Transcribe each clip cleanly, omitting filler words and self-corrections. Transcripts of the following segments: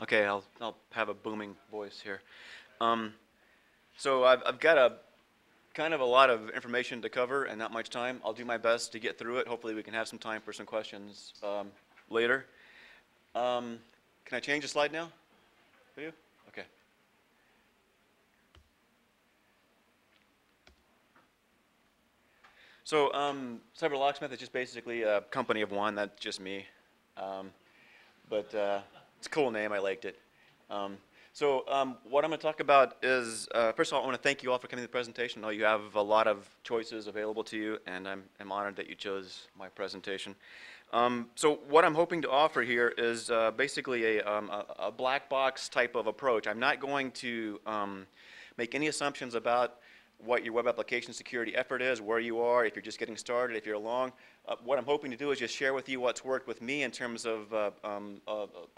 Okay, I'll have a booming voice here. Um, so I've got a kind of a lot of information to cover and not much time. I'll do my best to get through it. Hopefully we can have some time for some questions later. Can I change the slide now? Video? Okay. So Cyber Locksmith is just basically a company of one. That's just me. Um, but it's a cool name. I liked it. Um, what I'm going to talk about is, first of all, I want to thank you all for coming to the presentation. I know you have a lot of choices available to you, and I'm honored that you chose my presentation. So what I'm hoping to offer here is basically a black box type of approach. I'm not going to make any assumptions about what your web application security effort is, where you are, if you're just getting started, if you're along. What I'm hoping to do is just share with you what's worked with me in terms of a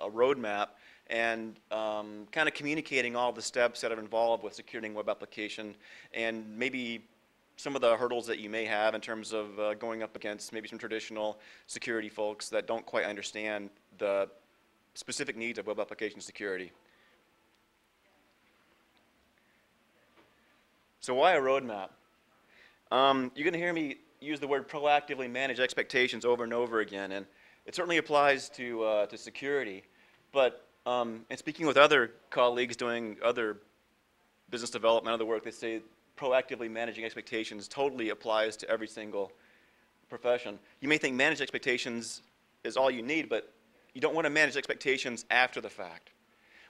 roadmap and kind of communicating all the steps that are involved with securing web application and maybe some of the hurdles that you may have in terms of going up against maybe some traditional security folks that don't quite understand the specific needs of web application security. So why a roadmap? You're going to hear me use the word proactively manage expectations over and over again, and it certainly applies to security. But in speaking with other colleagues doing other business development, other work, they say proactively managing expectations totally applies to every single profession. You may think manage expectations is all you need, but you don't want to manage expectations after the fact.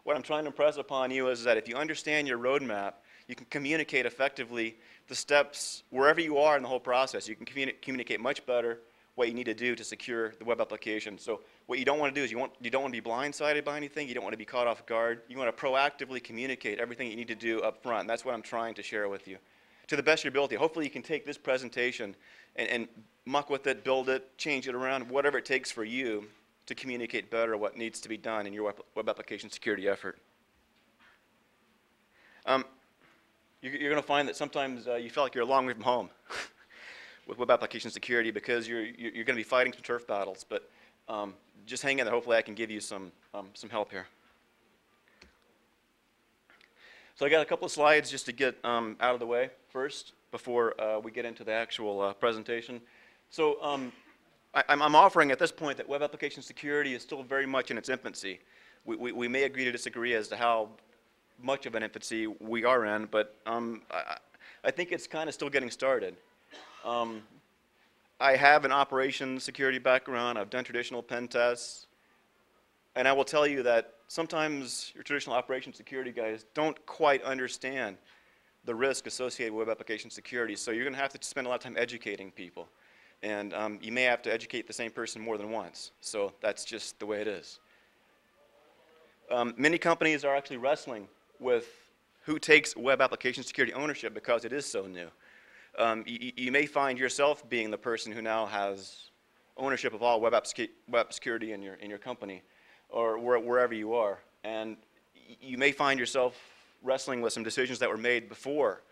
What I'm trying to impress upon you is that if you understand your roadmap, you can communicate effectively the steps wherever you are in the whole process. You can communicate much better what you need to do to secure the web application. So what you don't want to do is you don't want to be blindsided by anything. You don't want to be caught off guard. You want to proactively communicate everything you need to do up front. And that's what I'm trying to share with you to the best of your ability. Hopefully you can take this presentation and muck with it, build it, change it around, whatever it takes for you to communicate better what needs to be done in your web application security effort. You're going to find that sometimes you feel like you're a long way from home with web application security because you're going to be fighting some turf battles. But just hang in there. Hopefully I can give you some help here. So I got a couple of slides just to get out of the way first before we get into the actual presentation. So I'm offering at this point that web application security is still very much in its infancy. We may agree to disagree as to how much of an infancy we are in, but I think it's kind of still getting started. I have an operations security background. I've done traditional pen tests. And I will tell you that sometimes your traditional operations security guys don't quite understand the risk associated with web application security. So you're going to have to spend a lot of time educating people. And you may have to educate the same person more than once. So that's just the way it is. Many companies are actually wrestling with who takes web application security ownership because it is so new. You may find yourself being the person who now has ownership of all web app security in your company or wherever you are. And you may find yourself wrestling with some decisions that were made before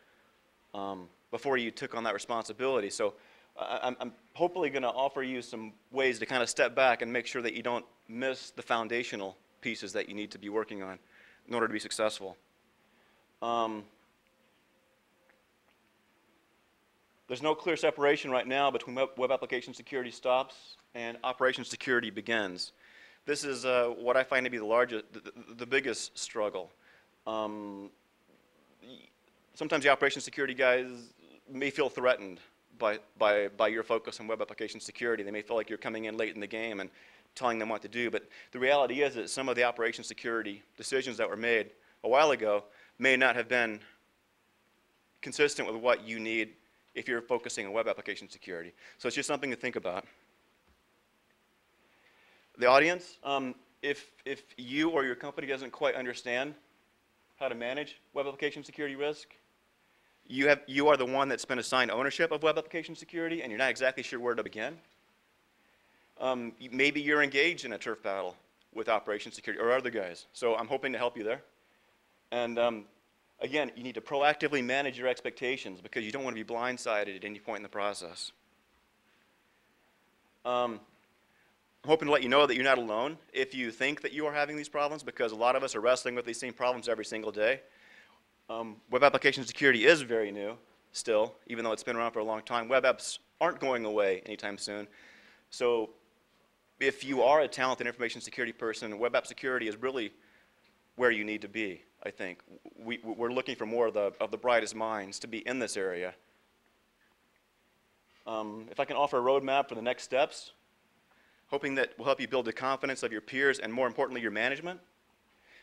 you took on that responsibility. So I'm hopefully going to offer you some ways to kind of step back and make sure that you don't miss the foundational pieces that you need to be working on in order to be successful. There's no clear separation right now between web application security stops and operations security begins. This is what I find to be the biggest struggle. Sometimes the operations security guys may feel threatened by your focus on web application security. They may feel like you're coming in late in the game and telling them what to do, but the reality is that some of the operations security decisions that were made a while ago may not have been consistent with what you need if you're focusing on web application security. So it's just something to think about. The audience, if you or your company doesn't quite understand how to manage web application security risk, you are the one that's been assigned ownership of web application security and you're not exactly sure where to begin. Maybe you're engaged in a turf battle with operations security or other guys. So I'm hoping to help you there. And again, you need to proactively manage your expectations because you don't want to be blindsided at any point in the process. I'm hoping to let you know that you're not alone if you think that you are having these problems, because a lot of us are wrestling with these same problems every single day. Web application security is very new still, even though it's been around for a long time. Web apps aren't going away anytime soon. So if you are a talented information security person, web app security is really where you need to be, I think. We're looking for more of the brightest minds to be in this area. If I can offer a roadmap for the next steps, hoping that will help you build the confidence of your peers and, more importantly, your management.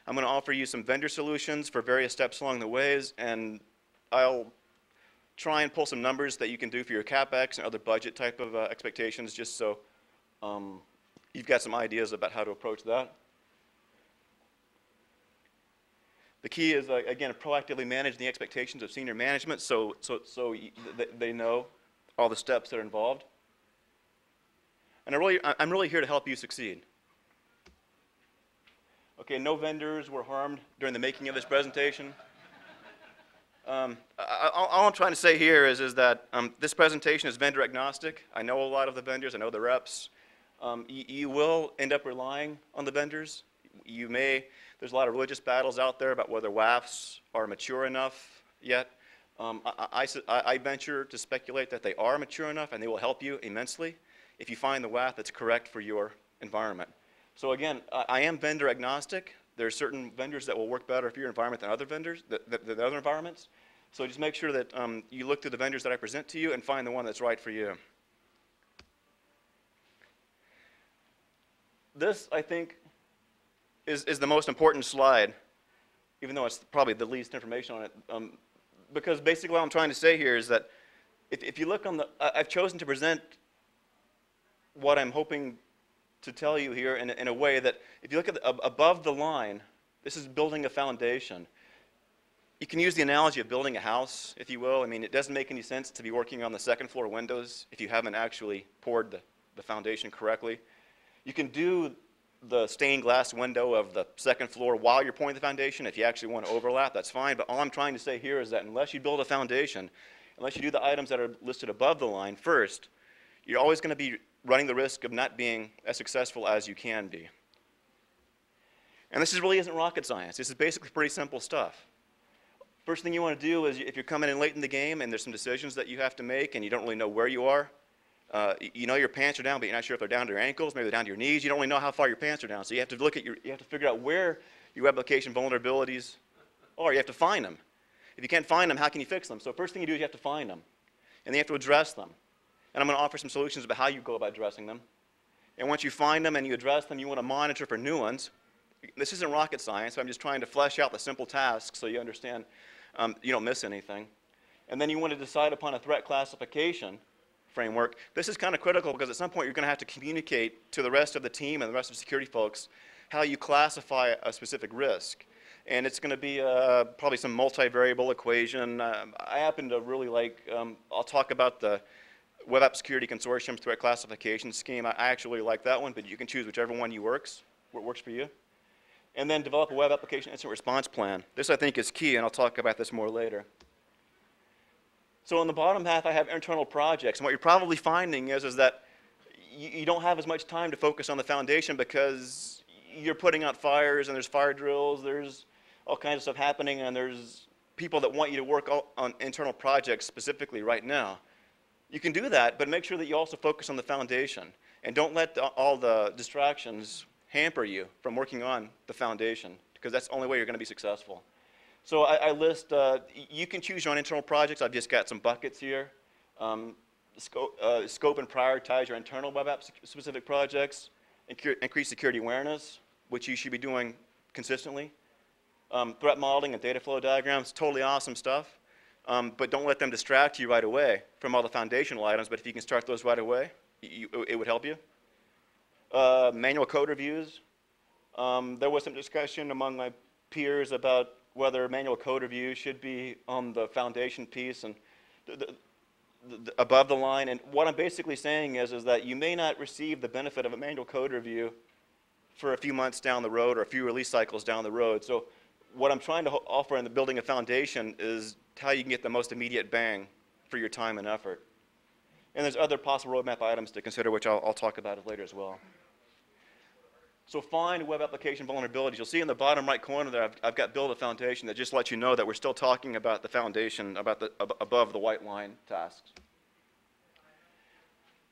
I'm going to offer you some vendor solutions for various steps along the ways, and I'll try and pull some numbers that you can do for your CapEx and other budget type of expectations, just so you've got some ideas about how to approach that. The key is, again, proactively manage the expectations of senior management so they know all the steps that are involved. And I'm really here to help you succeed. Okay, no vendors were harmed during the making of this presentation. All I'm trying to say here is that this presentation is vendor agnostic. I know a lot of the vendors, I know the reps. You will end up relying on the vendors. There's a lot of religious battles out there about whether WAFs are mature enough yet. I venture to speculate that they are mature enough and they will help you immensely if you find the WAF that's correct for your environment. So again, I am vendor agnostic. There are certain vendors that will work better for your environment than other vendors, than other environments. So just make sure that you look through the vendors that I present to you and find the one that's right for you. This, I think, is the most important slide, even though it's probably the least information on it. Because basically what I'm trying to say here is that if you look on the, I've chosen to present what I'm hoping to tell you here in a way that if you look at above the line, this is building a foundation. You can use the analogy of building a house, if you will. I mean, it doesn't make any sense to be working on the second floor windows if you haven't actually poured the foundation correctly. You can do the stained glass window of the second floor while you're pouring the foundation. If you actually want to overlap, that's fine. But all I'm trying to say here is that unless you build a foundation, unless you do the items that are listed above the line first, you're always going to be running the risk of not being as successful as you can be. And this really isn't rocket science. This is basically pretty simple stuff. First thing you want to do is, if you're coming in late in the game and there's some decisions that you have to make and you don't really know where you are, you know your pants are down, but you're not sure if they're down to your ankles, maybe they're down to your knees. You don't really know how far your pants are down. So you have to look at you have to figure out where your application vulnerabilities are. You have to find them. If you can't find them, how can you fix them? So first thing you do is you have to find them. And then you have to address them. And I'm going to offer some solutions about how you go about addressing them. And once you find them and you address them, you want to monitor for new ones. This isn't rocket science. I'm just trying to flesh out the simple tasks so you understand you don't miss anything. And then you want to decide upon a threat classification framework. This is kind of critical because at some point you're going to have to communicate to the rest of the team and the rest of security folks how you classify a specific risk. And it's going to be probably some multivariable equation. I happen to really like, I'll talk about the Web App Security Consortium's threat classification scheme. I actually like that one, but you can choose whichever one works for you. And then develop a web application incident response plan. This, I think, is key, and I'll talk about this more later. So on the bottom half, I have internal projects. And what you're probably finding is that you don't have as much time to focus on the foundation because you're putting out fires, and there's fire drills, there's all kinds of stuff happening, and there's people that want you to work on internal projects specifically right now. You can do that, but make sure that you also focus on the foundation. And don't let all the distractions hamper you from working on the foundation, because that's the only way you're going to be successful. So I list, you can choose your own internal projects. I've just got some buckets here. Scope and prioritize your internal web app specific projects. Increase security awareness, which you should be doing consistently. Threat modeling and data flow diagrams, totally awesome stuff. But don't let them distract you right away from all the foundational items. But if you can start those right away, it would help you. Manual code reviews. There was some discussion among my peers about whether manual code review should be on the foundation piece and above the line. And what I'm basically saying is that you may not receive the benefit of a manual code review for a few months down the road or a few release cycles down the road. So what I'm trying to offer in the building a foundation is how you can get the most immediate bang for your time and effort. And there's other possible roadmap items to consider, which I'll talk about later as well. So find web application vulnerabilities. You'll see in the bottom right corner there, I've got build a foundation that just lets you know that we're still talking about the foundation, about the above the white line tasks.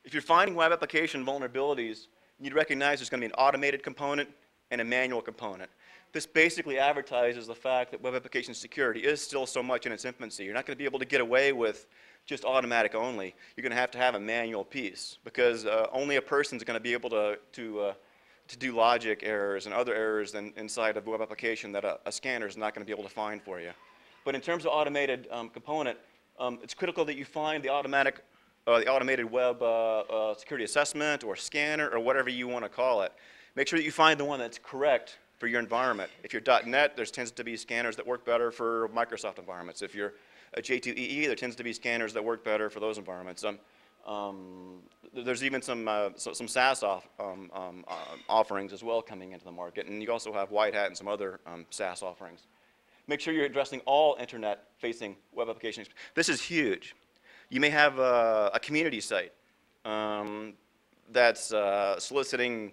If you're finding web application vulnerabilities, you need to recognize there's going to be an automated component and a manual component. This basically advertises the fact that web application security is still so much in its infancy. You're not going to be able to get away with just automatic only. You're going to have a manual piece, because only a person's going to be able to do logic errors and other errors inside of a web application that a scanner is not going to be able to find for you. But in terms of automated component, it's critical that you find the automated web security assessment or scanner or whatever you want to call it. Make sure that you find the one that's correct for your environment. If you're .NET, there tends to be scanners that work better for Microsoft environments. If you're a J2EE, there tends to be scanners that work better for those environments. There's even some SaaS offerings as well coming into the market, and you also have White Hat and some other SaaS offerings. Make sure you're addressing all internet-facing web applications. This is huge. You may have a community site that's soliciting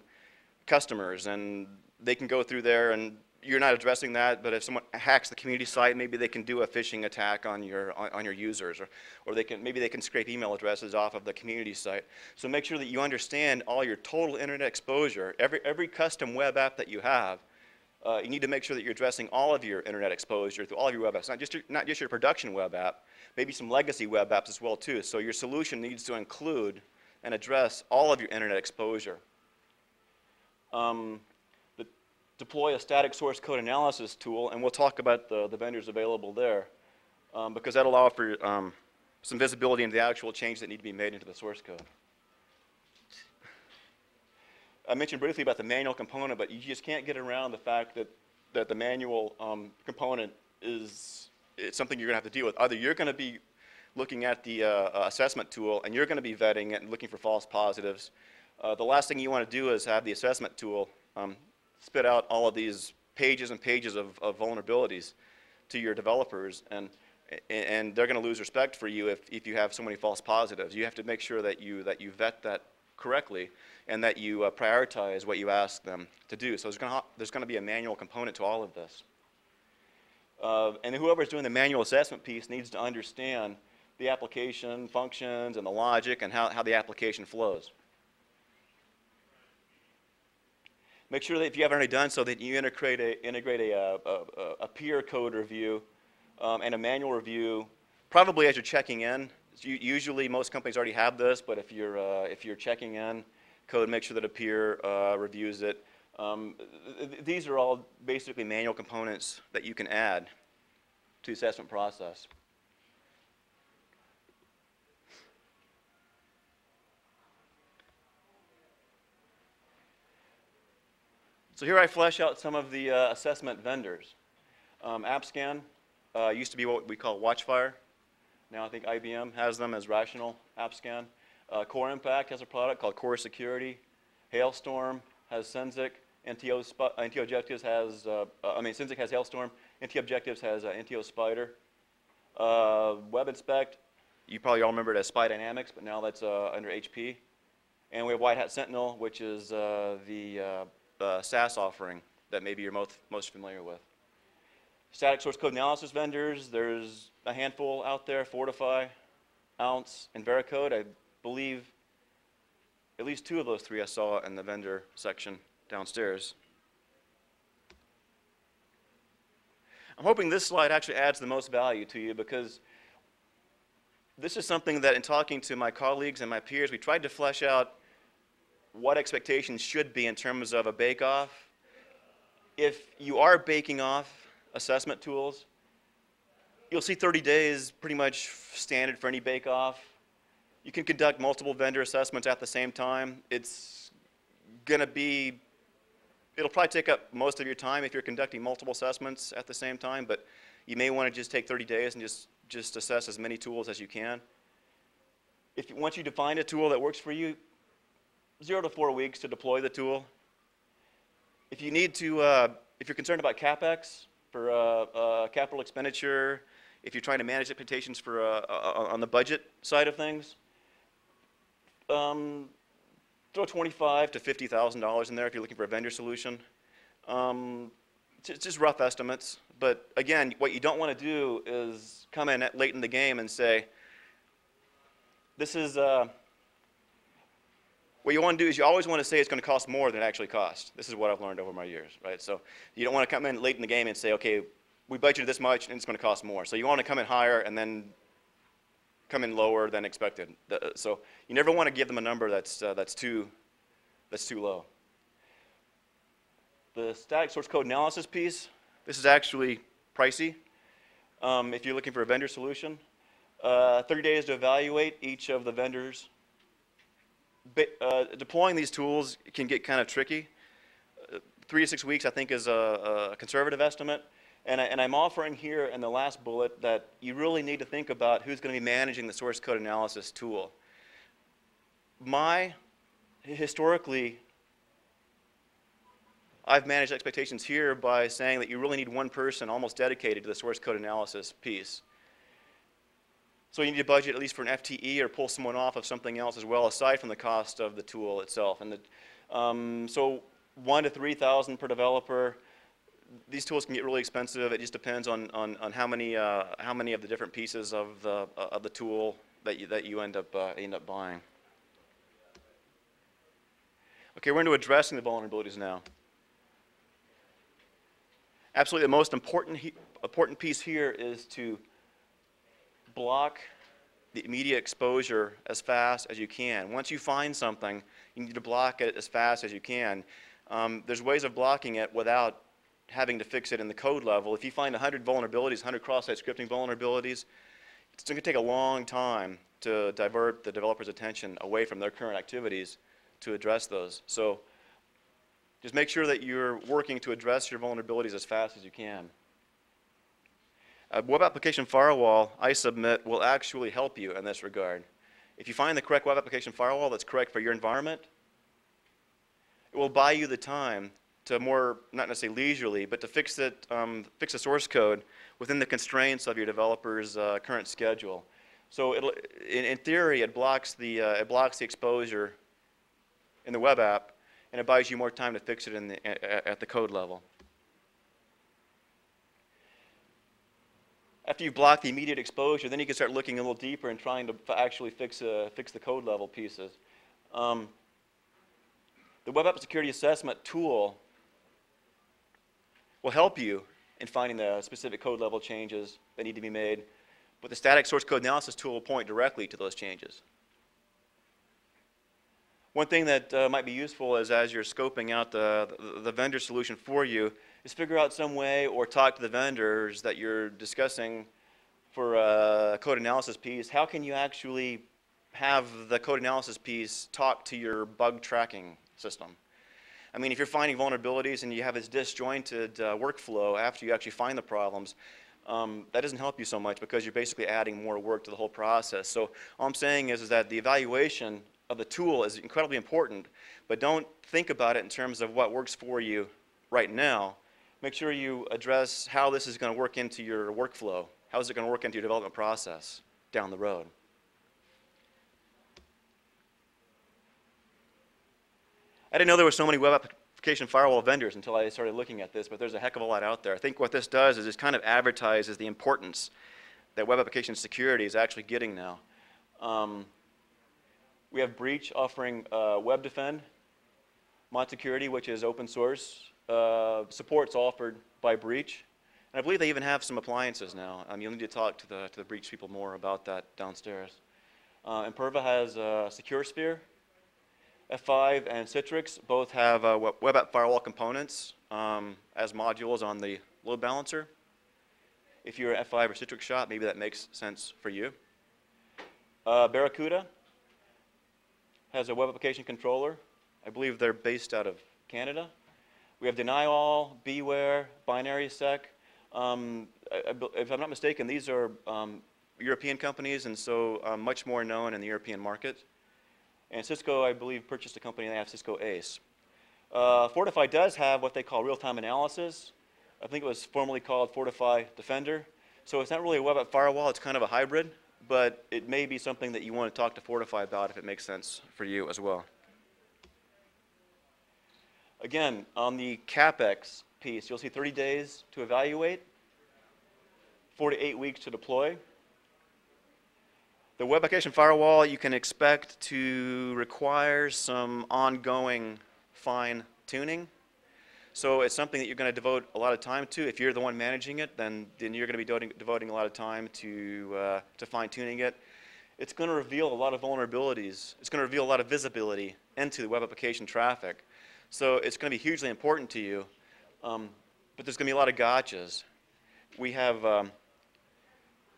customers, and they can go through there, and you're not addressing that, but if someone hacks the community site, maybe they can do a phishing attack on your users, or maybe they can scrape email addresses off of the community site. So make sure that you understand all your total internet exposure. Every custom web app that you have, you need to make sure that you're addressing all of your internet exposure through all of your web apps, not just your production web app, maybe some legacy web apps as well too. So your solution needs to include and address all of your internet exposure. Deploy a static source code analysis tool, and we'll talk about the vendors available there, because that'll allow for some visibility into the actual changes that need to be made into the source code. I mentioned briefly about the manual component, but you just can't get around the fact that the manual component it's something you're going to have to deal with. Either you're going to be looking at the assessment tool, and you're going to be vetting it and looking for false positives. The last thing you want to do is have the assessment tool spit out all of these pages and pages of vulnerabilities to your developers, and they're going to lose respect for you if you have so many false positives. You have to make sure that you vet that correctly, and that you prioritize what you ask them to do. So there's going to be a manual component to all of this. And whoever's doing the manual assessment piece needs to understand the application functions and the logic and how the application flows. Make sure that if you haven't already done so, that you integrate a peer code review and a manual review, probably as you're checking in. Usually most companies already have this, but if you're checking in code, make sure that a peer reviews it. These are all basically manual components that you can add to the assessment process. So here I flesh out some of the assessment vendors. AppScan used to be what we call Watchfire. Now I think IBM has them as Rational AppScan. Core Impact has a product called Core Security. Hailstorm has Sensic. NTO Objectives has, Sensic has Hailstorm. NTO Objectives has NTO Spider. WebInspect, you probably all remember it as Spy Dynamics, but now that's under HP. And we have White Hat Sentinel, which is the SaaS offering that maybe you're most familiar with. Static source code analysis vendors, there's a handful out there: Fortify, Ounce, and Veracode. I believe at least two of those three I saw in the vendor section downstairs. I'm hoping this slide actually adds the most value to you, because this is something that in talking to my colleagues and my peers, we tried to flesh out what expectations should be in terms of a bake-off. If you are baking off assessment tools, you'll see 30 days pretty much standard for any bake-off. You can conduct multiple vendor assessments at the same time. It's going to be, it'll probably take up most of your time if you're conducting multiple assessments at the same time, but you may want to just take 30 days and just assess as many tools as you can. Once you define a tool that works for you, 0 to 4 weeks to deploy the tool. If you need to, if you're concerned about CapEx for capital expenditure, if you're trying to manage expectations for on the budget side of things, throw $25,000 to $50,000 in there if you're looking for a vendor solution. It's just rough estimates. But again, what you don't want to do is come in late in the game and say, this is, what you want to do is you always want to say it's going to cost more than it actually costs. This is what I've learned over my years, right? So you don't want to come in late in the game and say, okay, we budgeted this much and it's going to cost more. So you want to come in higher and then come in lower than expected. So you never want to give them a number that's too low. The static source code analysis piece, this is actually pricey if you're looking for a vendor solution. 30 days to evaluate each of the vendors. Deploying these tools can get kind of tricky. 3 to 6 weeks, I think, is a conservative estimate. And I'm offering here in the last bullet that you really need to think about who's going to be managing the source code analysis tool. Historically, I've managed expectations here by saying that you really need one person almost dedicated to the source code analysis piece. So you need to budget at least for an FTE or pull someone off of something else as well, aside from the cost of the tool itself. And so 1,000 to 3,000 per developer. These tools can get really expensive. It just depends on how many of the different pieces of the tool that you end up buying. Okay, we're into addressing the vulnerabilities now. Absolutely, the most important piece here is to block the immediate exposure as fast as you can. Once you find something, you need to block it as fast as you can. There's ways of blocking it without having to fix it in the code level. If you find 100 vulnerabilities, 100 cross-site scripting vulnerabilities, it's going to take a long time to divert the developer's attention away from their current activities to address those. So just make sure that you're working to address your vulnerabilities as fast as you can. Web Application Firewall, I submit, will actually help you in this regard. If you find the correct web application firewall that's correct for your environment, it will buy you the time to more, not necessarily leisurely, but to fix the source code within the constraints of your developer's current schedule. So in theory, it blocks the exposure in the web app, and it buys you more time to fix it at the code level. After you block the immediate exposure, then you can start looking a little deeper and trying to actually fix the code level pieces. The Web App Security Assessment tool will help you in finding the specific code level changes that need to be made, but the static source code analysis tool will point directly to those changes. One thing that might be useful is as you're scoping out the vendor solution for you is figure out some way or talk to the vendors that you're discussing for a code analysis piece. How can you actually have the code analysis piece talk to your bug tracking system? I mean, if you're finding vulnerabilities and you have this disjointed workflow after you actually find the problems, that doesn't help you so much because you're basically adding more work to the whole process. So all I'm saying is that the evaluation of the tool is incredibly important, but don't think about it in terms of what works for you right now. Make sure you address how this is going to work into your workflow. How is it going to work into your development process down the road? I didn't know there were so many web application firewall vendors until I started looking at this, but there's a heck of a lot out there. I think what this does is it kind of advertises the importance that web application security is actually getting now. We have Breach offering WebDefend, Mod Security, which is open source. Support's offered by Breach. And I believe they even have some appliances now. You'll need to talk to the Breach people more about that downstairs. Imperva has SecureSphere. F5 and Citrix both have web app firewall components as modules on the load balancer. If you're an F5 or Citrix shop, maybe that makes sense for you. Barracuda has a web application controller. I believe they're based out of Canada. We have Denial, Beware, Binary Sec. If I'm not mistaken, these are European companies, and so much more known in the European market. And Cisco, I believe, purchased a company, and they have Cisco Ace. Fortify does have what they call real-time analysis. I think it was formerly called Fortify Defender. So it's not really a web app firewall, it's kind of a hybrid, but it may be something that you want to talk to Fortify about if it makes sense for you as well. Again, on the CapEx piece, you'll see 30 days to evaluate, 4 to 8 weeks to deploy. The web application firewall you can expect to require some ongoing fine tuning. So it's something that you're going to devote a lot of time to. If you're the one managing it, then you're going to be devoting a lot of time to fine tuning it. It's going to reveal a lot of vulnerabilities. It's going to reveal a lot of visibility into the web application traffic. So it's going to be hugely important to you. But there's going to be a lot of gotchas. We have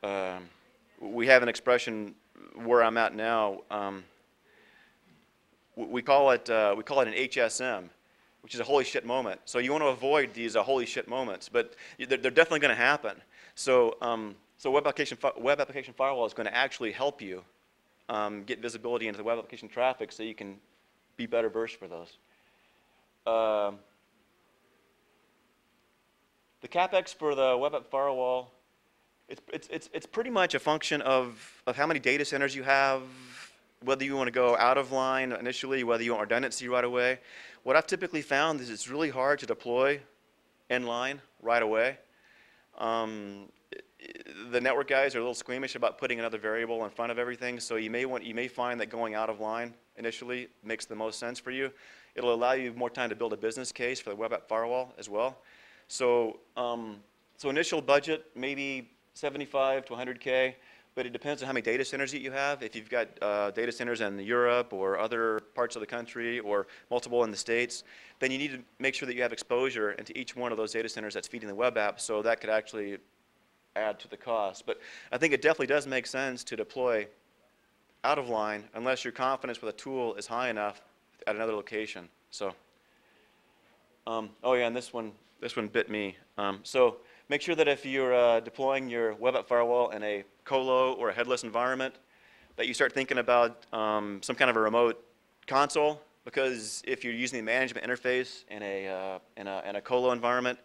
an expression where I'm at now. We call it an HSM, which is a holy shit moment. So you want to avoid these holy shit moments, but they're definitely going to happen. So web application firewall is going to actually help you get visibility into the web application traffic, so you can be better versed for those. The CapEx for the web app firewall, it's pretty much a function of how many data centers you have, whether you want to go out of line initially, whether you want redundancy right away. What I've typically found is it's really hard to deploy in line right away. The network guys are a little squeamish about putting another variable in front of everything, so you may find that going out of line initially makes the most sense for you. It'll allow you more time to build a business case for the web app firewall as well. So initial budget maybe 75 to 100K, but it depends on how many data centers that you have. If you've got data centers in Europe or other parts of the country or multiple in the States, then you need to make sure that you have exposure into each one of those data centers that's feeding the web app, so that could actually add to the cost. But I think it definitely does make sense to deploy out of line unless your confidence with a tool is high enough at another location. So, oh yeah, and this one bit me. So make sure that if you're deploying your web app firewall in a colo or a headless environment, that you start thinking about some kind of a remote console, because if you're using the management interface in a colo environment,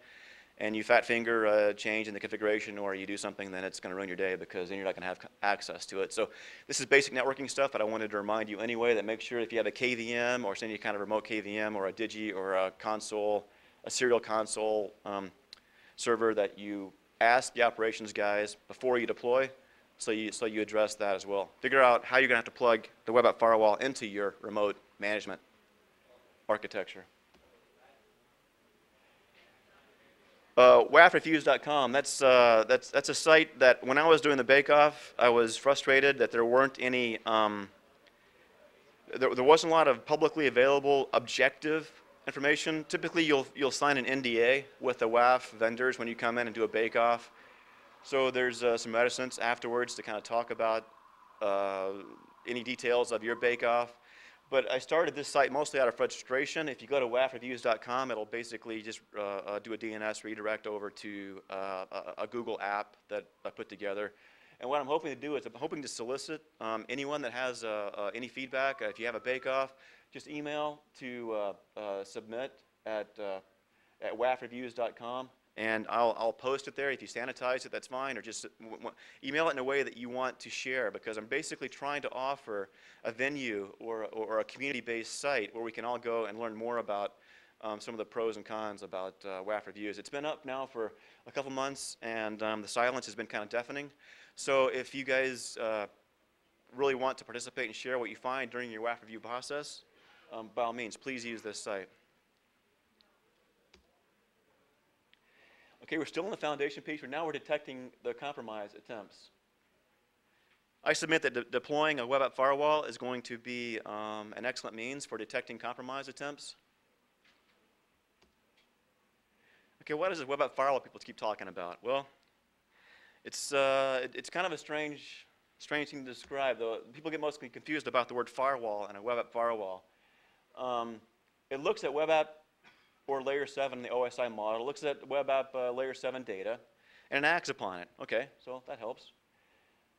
and you fat finger a change in the configuration or you do something, then it's going to ruin your day, because then you're not going to have access to it. So this is basic networking stuff, but I wanted to remind you anyway that make sure if you have a KVM or any kind of remote KVM or a Digi or a console, a serial console server, that you ask the operations guys before you deploy, so you address that as well. Figure out how you're going to have to plug the web app firewall into your remote management architecture. WAFrefuse.com, that's a site that when I was doing the Bakeoff, I was frustrated that there weren't any, there wasn't a lot of publicly available objective information. Typically you'll sign an NDA with the WAF vendors when you come in and do a Bakeoff. So there's some reticence afterwards to kind of talk about any details of your Bakeoff. But I started this site mostly out of frustration. If you go to WAFreviews.com, it'll basically just do a DNS redirect over to a Google app that I put together. And what I'm hoping to do is I'm hoping to solicit anyone that has any feedback. If you have a Bakeoff, just email to submit at WAFreviews.com. And I'll post it there. If you sanitize it, that's fine, or just email it in a way that you want to share, because I'm basically trying to offer a venue or a community-based site where we can all go and learn more about some of the pros and cons about WAF reviews. It's been up now for a couple months, and the silence has been kind of deafening. So if you guys really want to participate and share what you find during your WAF review process, by all means, please use this site. Okay, we're still in the foundation piece, but now we're detecting the compromise attempts. I submit that deploying a web app firewall is going to be an excellent means for detecting compromise attempts. Okay, what is this web app firewall people keep talking about? Well, it's kind of a strange thing to describe, though. People get mostly confused about the word firewall and a web app firewall. It looks at web app or layer 7 in the OSI model, looks at web app layer 7 data, and it acts upon it. Okay, so that helps.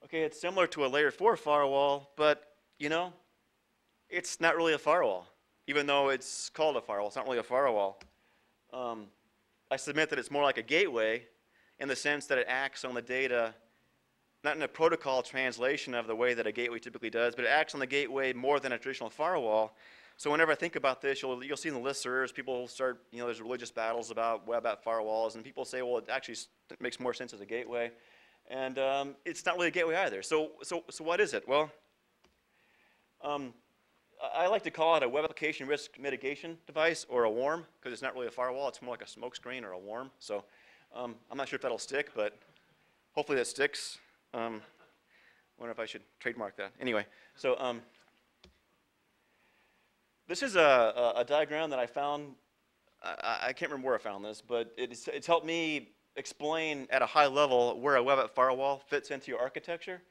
Okay, it's similar to a layer 4 firewall, but you know, it's not really a firewall. Even though it's called a firewall, it's not really a firewall. I submit that it's more like a gateway in the sense that it acts on the data, not in a protocol translation of the way that a gateway typically does, but it acts on the gateway more than a traditional firewall, So whenever I think about this, you'll see in the listservs, people start, there's religious battles about web app firewalls, and people say, well, it actually makes more sense as a gateway. And it's not really a gateway either. So what is it? Well, I like to call it a web application risk mitigation device, or a worm, because it's not really a firewall. It's more like a smoke screen or a worm. So I'm not sure if that'll stick, but hopefully that sticks. Wonder if I should trademark that. Anyway, so this is a diagram that I found. I can't remember where I found this, but it's helped me explain at a high level where a web app firewall fits into your architecture.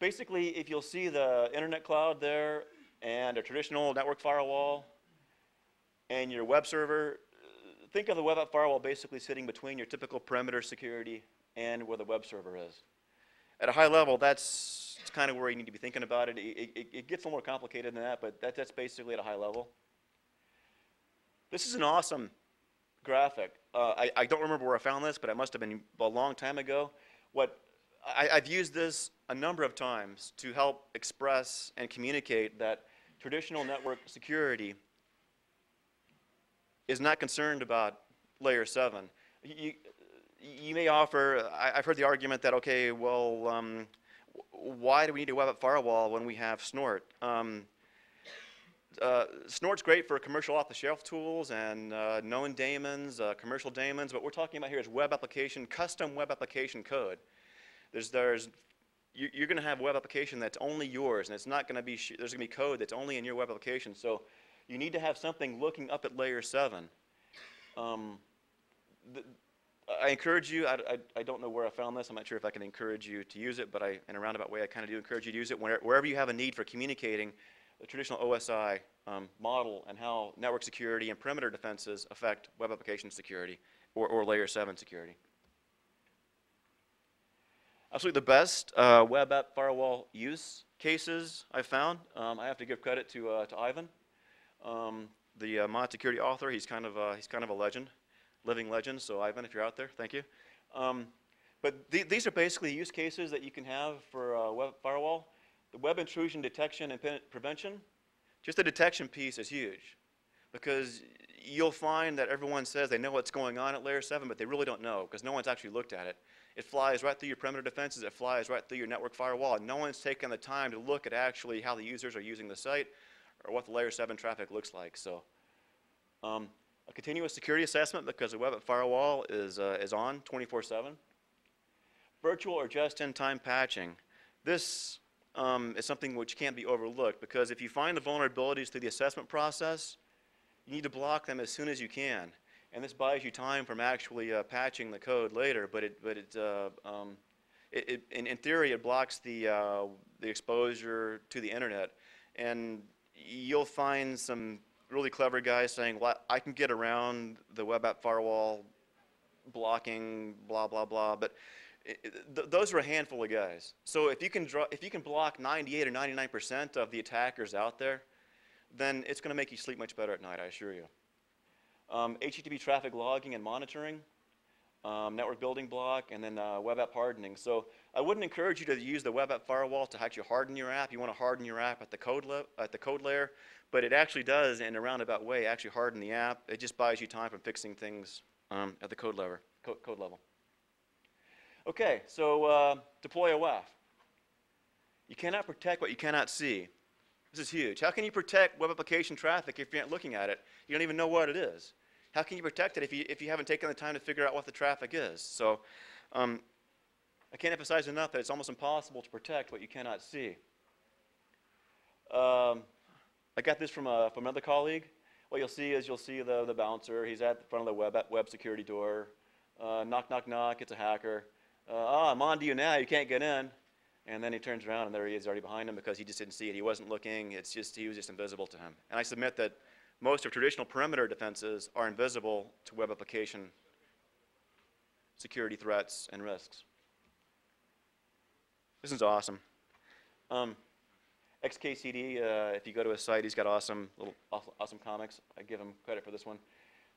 Basically, if you'll see the internet cloud there, and a traditional network firewall, and your web server, think of the web app firewall basically sitting between your typical perimeter security and where the web server is. At a high level, that's kind of where you need to be thinking about it. It gets a little more complicated than that, but that's basically at a high level. This is an awesome graphic. I don't remember where I found this, but it must have been a long time ago. I've used this a number of times to help express and communicate that traditional network security is not concerned about layer 7. You may offer, I've heard the argument that, okay, well, why do we need a web app firewall when we have Snort? Snort's great for commercial off-the-shelf tools and known daemons, commercial daemons. What we're talking about here is web application, custom web application code. You're going to have a web application that's only yours, and it's not going to be, there's going to be code that's only in your web application. So you need to have something looking up at layer 7. I encourage you, I don't know where I found this, I'm not sure if I can encourage you to use it, but in a roundabout way I kind of do encourage you to use it wherever you have a need for communicating the traditional OSI model and how network security and perimeter defenses affect web application security or layer 7 security. Absolutely the best web app firewall use cases I've found. I have to give credit to Ivan, the mod security author. He's kind of a legend, living legend. So Ivan, if you're out there, thank you. But these are basically use cases that you can have for a web firewall. The web intrusion detection and prevention. Just the detection piece is huge, because you'll find that everyone says they know what's going on at layer 7, but they really don't know, because no one's actually looked at it. It flies right through your perimeter defenses. It flies right through your network firewall. No one's taken the time to look at actually how the users are using the site or what the layer 7 traffic looks like. So a continuous security assessment, because the web app firewall is on 24/7. Virtual or just-in-time patching. This is something which can't be overlooked, because if you find the vulnerabilities through the assessment process, you need to block them as soon as you can. And this buys you time from actually patching the code later, but in theory, it blocks the exposure to the internet. And you'll find some really clever guys saying, well, I can get around the web app firewall blocking, blah, blah, blah. But those are a handful of guys. So if you can block 98 or 99% of the attackers out there, then it's going to make you sleep much better at night, I assure you. HTTP traffic logging and monitoring, network building block, and then web app hardening. So I wouldn't encourage you to use the web app firewall to actually harden your app. You want to harden your app at the code layer, but it actually does, in a roundabout way, actually harden the app. It just buys you time from fixing things at the code level. Okay, so deploy a WAF. You cannot protect what you cannot see. This is huge. How can you protect web application traffic if you're not looking at it? You don't even know what it is. How can you protect it if you haven't taken the time to figure out what the traffic is? So I can't emphasize enough that it's almost impossible to protect what you cannot see. I got this from another colleague. What you'll see is the bouncer. He's at the front of the web security door. Knock, knock, knock. It's a hacker. I'm on to you now. You can't get in. And then he turns around, and there he is already behind him, because he just didn't see it. He wasn't looking. He was just invisible to him. And I submit that most of traditional perimeter defenses are invisible to web application security threats and risks. This is awesome. XKCD, if you go to his site, he's got awesome comics. I give him credit for this one.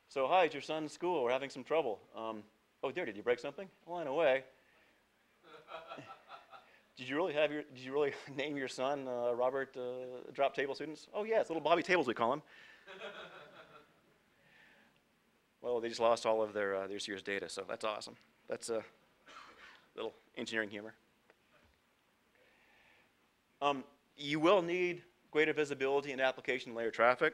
So, hi, it's your son's school. We're having some trouble. Oh dear, did you break something? Well, in a way. Did you really did you really name your son Robert Drop Table Students? Oh yeah, it's little Bobby Tables we call him. Well, they just lost all of their this year's data, so that's awesome. That's a little engineering humor. You will need greater visibility in application layer traffic.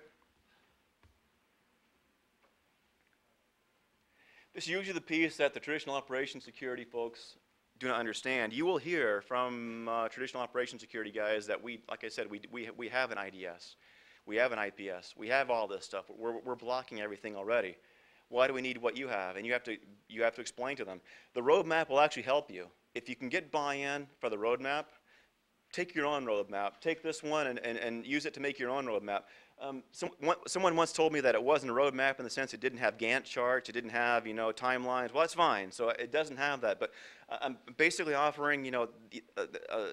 This is usually the piece that the traditional operations security folks do not understand. You will hear from traditional operations security guys that like I said, we have an IDS, we have an IPS, we have all this stuff. We're blocking everything already. Why do we need what you have? And you have to explain to them. The roadmap will actually help you. If you can get buy-in for the roadmap, take your own roadmap. Take this one and use it to make your own roadmap. Someone once told me that it wasn't a roadmap in the sense it didn't have Gantt charts, it didn't have timelines. Well, that's fine. So it doesn't have that. But I'm basically offering a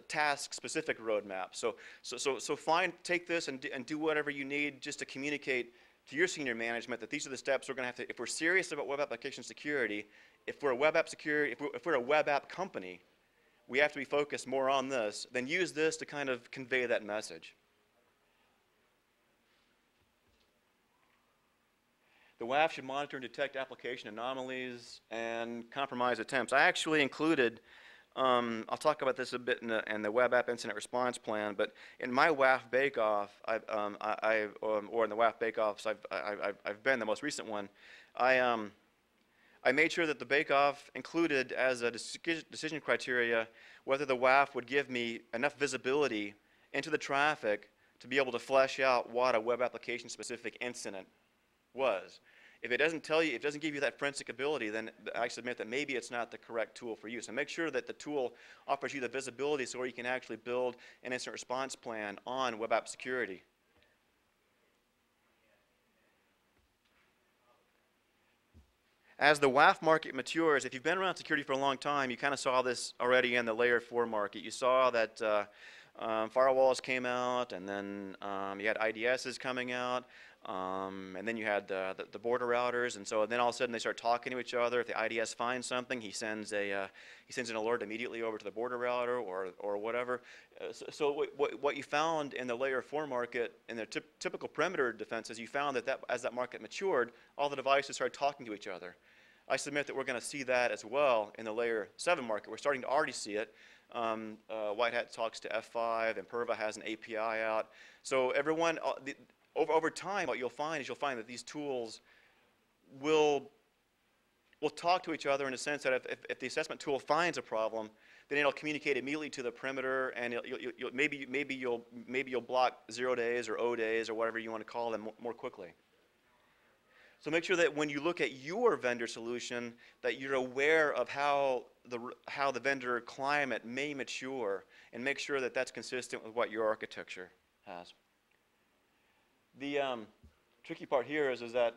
task-specific roadmap. So take this and do whatever you need just to communicate to your senior management that these are the steps we're going to have to. If we're serious about web application security, if we're a web app security, if we're a web app company, we have to be focused more on this, then use this to kind of convey that message. The WAF should monitor and detect application anomalies and compromise attempts. I actually included, I'll talk about this a bit in the web app incident response plan, but in my WAF Bakeoff, or in the WAF Bakeoffs I've been, the most recent one, I made sure that the Bakeoff included as a decision criteria whether the WAF would give me enough visibility into the traffic to be able to flesh out what a web application specific incident was. If it doesn't tell you, if it doesn't give you that forensic ability, then I submit that maybe it's not the correct tool for you. So make sure that the tool offers you the visibility so you can actually build an incident response plan on web app security. As the WAF market matures, if you've been around security for a long time, you kind of saw this already in the layer 4 market. You saw that firewalls came out, and then you had IDSs coming out, and then you had the border routers, and then all of a sudden they start talking to each other. If the IDS finds something, he sends an alert immediately over to the border router or whatever. So what you found in the layer 4 market, in the typical perimeter defenses, you found that as that market matured, all the devices started talking to each other. I submit that we're going to see that as well in the layer 7 market. We're starting to already see it. White Hat talks to F5, and Perva has an API out. So everyone, over time, what you'll find that these tools will talk to each other in a sense that if the assessment tool finds a problem, then it'll communicate immediately to the perimeter, and maybe you'll block 0 days or O days or whatever you want to call them more quickly. So make sure that when you look at your vendor solution, that you're aware of how the vendor climate may mature, and make sure that that's consistent with what your architecture has. The tricky part here is that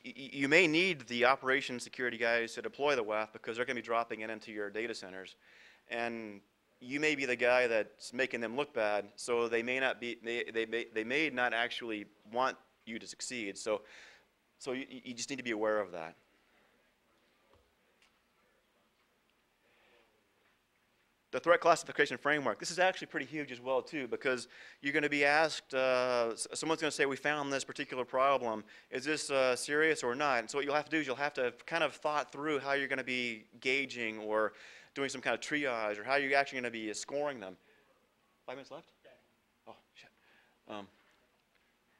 you may need the operations security guys to deploy the WAF because they're going to be dropping it into your data centers, and you may be the guy that's making them look bad, so they may not actually want you to succeed. So you just need to be aware of that. The threat classification framework. This is actually pretty huge as well too, because you're going to be asked, someone's going to say, we found this particular problem. Is this serious or not? And so what you'll have to do is you'll have to kind of thought through how you're going to be gauging or doing some kind of triage, or how you're actually going to be scoring them. 5 minutes left? Yeah. Oh, shit. I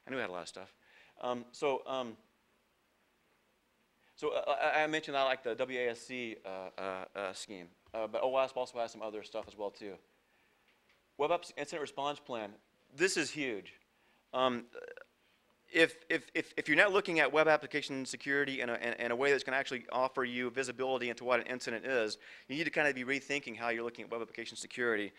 knew I had a lot of stuff. I mentioned I like the WASC scheme, but Owasp also has some other stuff as well too. Web App Incident Response Plan. This is huge. If you're not looking at web application security in a way that's going to actually offer you visibility into what an incident is, you need to kind of be rethinking how you're looking at web application security.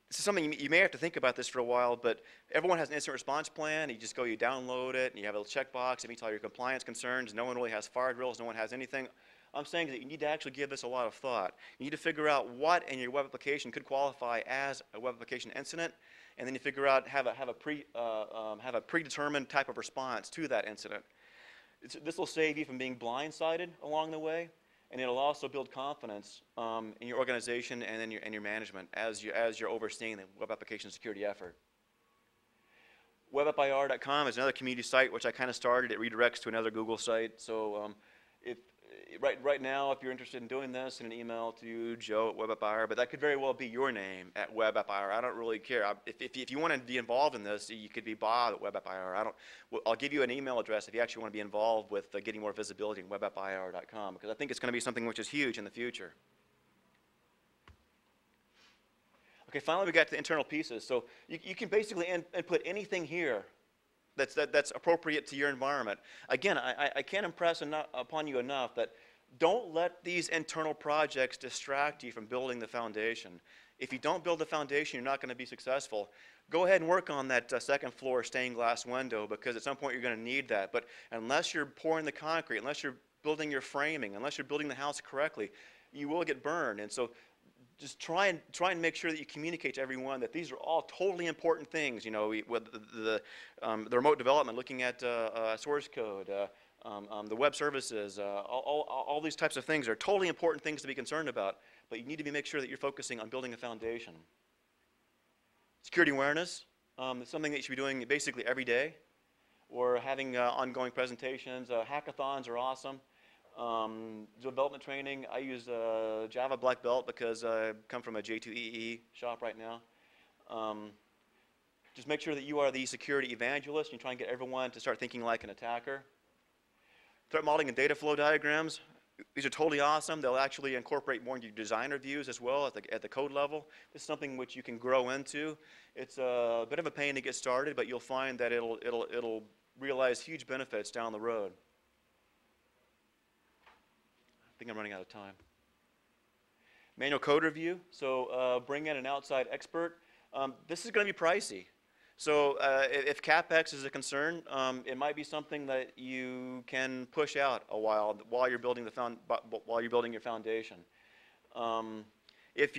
This is something you may have to think about this for a while, but everyone has an incident response plan. You just go, you download it, and you have a little checkbox. It meets all your compliance concerns. No one really has fire drills. No one has anything. I'm saying that you need to actually give this a lot of thought. You need to figure out what in your web application could qualify as a web application incident, and then you figure out have a predetermined type of response to that incident. This will save you from being blindsided along the way. and it'll also build confidence in your organization and in your management as you're overseeing the web application security effort. Webapir.com is another community site which I kind of started. It redirects to another Google site. So if right now, if you're interested in doing this, send an email to Joe at Webapir, but that could very well be your name at Webapir. I don't really care. If you want to be involved in this, you could be Bob at Webapir. I'll give you an email address if you actually want to be involved with getting more visibility in Webapir.com, because I think it's going to be something which is huge in the future. Okay, finally we got to the internal pieces. So you can basically input anything here that's appropriate to your environment. Again, I can't impress upon you enough that don't let these internal projects distract you from building the foundation. If you don't build the foundation, you're not going to be successful. Go ahead and work on that second floor stained glass window, because at some point you're going to need that. But unless you're pouring the concrete, unless you're building your framing, unless you're building the house correctly, you will get burned. And so just try and make sure that you communicate to everyone that these are all totally important things. You know, with the remote development, looking at source code, the web services, all these types of things are totally important things to be concerned about. But you need to make sure that you're focusing on building a foundation. Security awareness is something that you should be doing basically every day, or having ongoing presentations. Hackathons are awesome. Development training, I use Java Black Belt because I come from a J2EE shop right now. Just make sure that you are the security evangelist. You try and get everyone to start thinking like an attacker. Threat modeling and data flow diagrams, these are totally awesome. They'll actually incorporate more into your designer views as well at the code level. This is something which you can grow into. It's a bit of a pain to get started, but you'll find that it'll realize huge benefits down the road. I think I'm running out of time. Manual code review, so bring in an outside expert. This is going to be pricey. So if CapEx is a concern, it might be something that you can push out a while you're building your foundation. If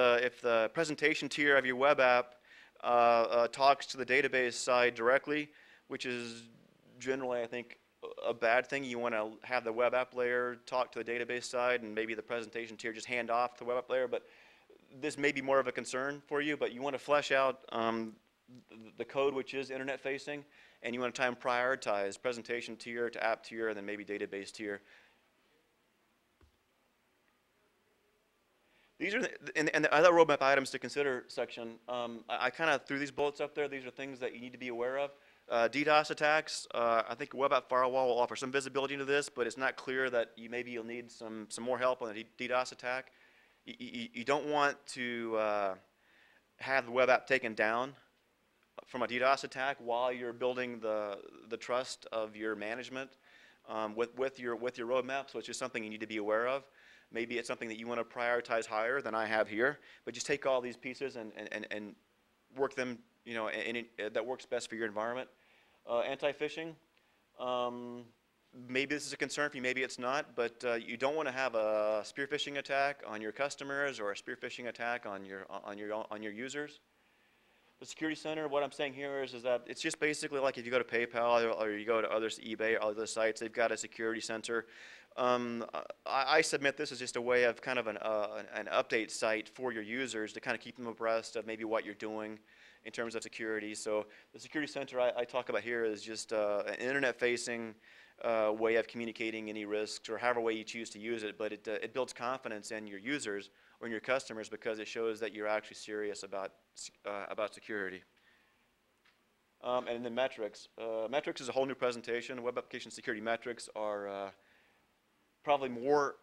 the presentation tier of your web app talks to the database side directly, which is generally, I think, a bad thing. You want to have the web app layer talk to the database side, and maybe the presentation tier just hand off to the web app layer. But this may be more of a concern for you, but you want to flesh out the code which is internet facing, and you want to try and prioritize presentation tier to app tier, and then maybe database tier. These are the other roadmap items to consider section. I kind of threw these bullets up there. These are things that you need to be aware of. DDoS attacks, I think Web App Firewall will offer some visibility into this, but it's not clear that you'll need some more help on a DDoS attack. You don't want to have the web app taken down from a DDoS attack while you're building the trust of your management with your roadmap. So it's just something you need to be aware of. Maybe it's something that you want to prioritize higher than I have here, but just take all these pieces and work them, that works best for your environment. Anti-phishing, maybe this is a concern for you, maybe it's not, but you don't want to have a spear phishing attack on your customers or a spear phishing attack on your users. The security center, what I'm saying here is that it's just basically like if you go to PayPal or you go to eBay or other sites, they've got a security center. I submit this as just a way of kind of an update site for your users to kind of keep them abreast of maybe what you're doing in terms of security. So the security center I talk about here is just an internet-facing way of communicating any risks or however way you choose to use it, but it builds confidence in your users or in your customers because it shows that you're actually serious about security. And then metrics. Metrics is a whole new presentation. Web application security metrics are probably more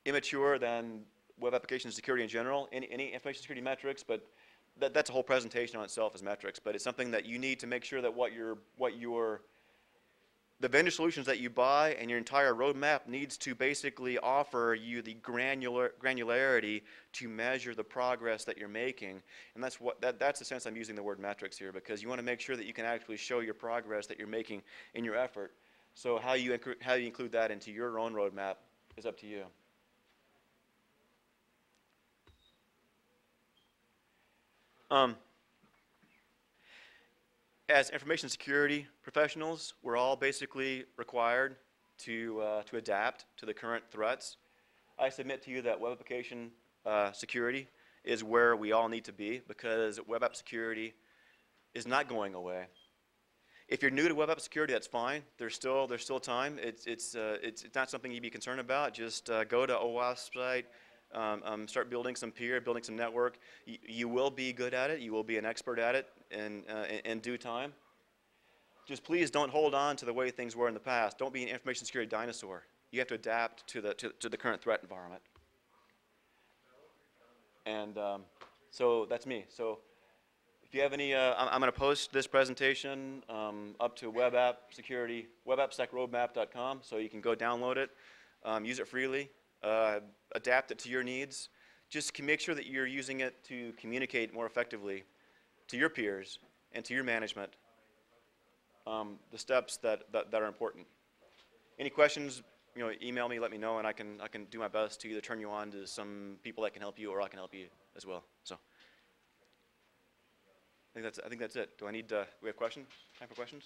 immature than web application security in general. Any information security metrics, but that's a whole presentation on itself as metrics. But it's something that you need to make sure that the vendor solutions that you buy and your entire roadmap needs to basically offer you the granularity to measure the progress that you're making. And that's the sense I'm using the word metrics here, because you want to make sure that you can actually show your progress that you're making in your effort. So how you include that into your own roadmap is up to you. As information security professionals, we're all basically required to adapt to the current threats. I submit to you that web application security is where we all need to be, because web app security is not going away. If you're new to web app security, that's fine. There's still time. It's not something you'd be concerned about. Just go to Owasp site, start building some peer, building some network. You will be good at it. You will be an expert at it in due time. Just please don't hold on to the way things were in the past. Don't be an information security dinosaur. You have to adapt to the current threat environment. And so that's me. So if you have any, I'm going to post this presentation up to webappsecroadmap.com, so you can go download it, use it freely, adapt it to your needs. Just make sure that you're using it to communicate more effectively to your peers and to your management the steps that are important. Any questions? Email me, let me know, and I can do my best to either turn you on to some people that can help you, or I can help you as well. So I think that's it. Do we have questions? Time for questions?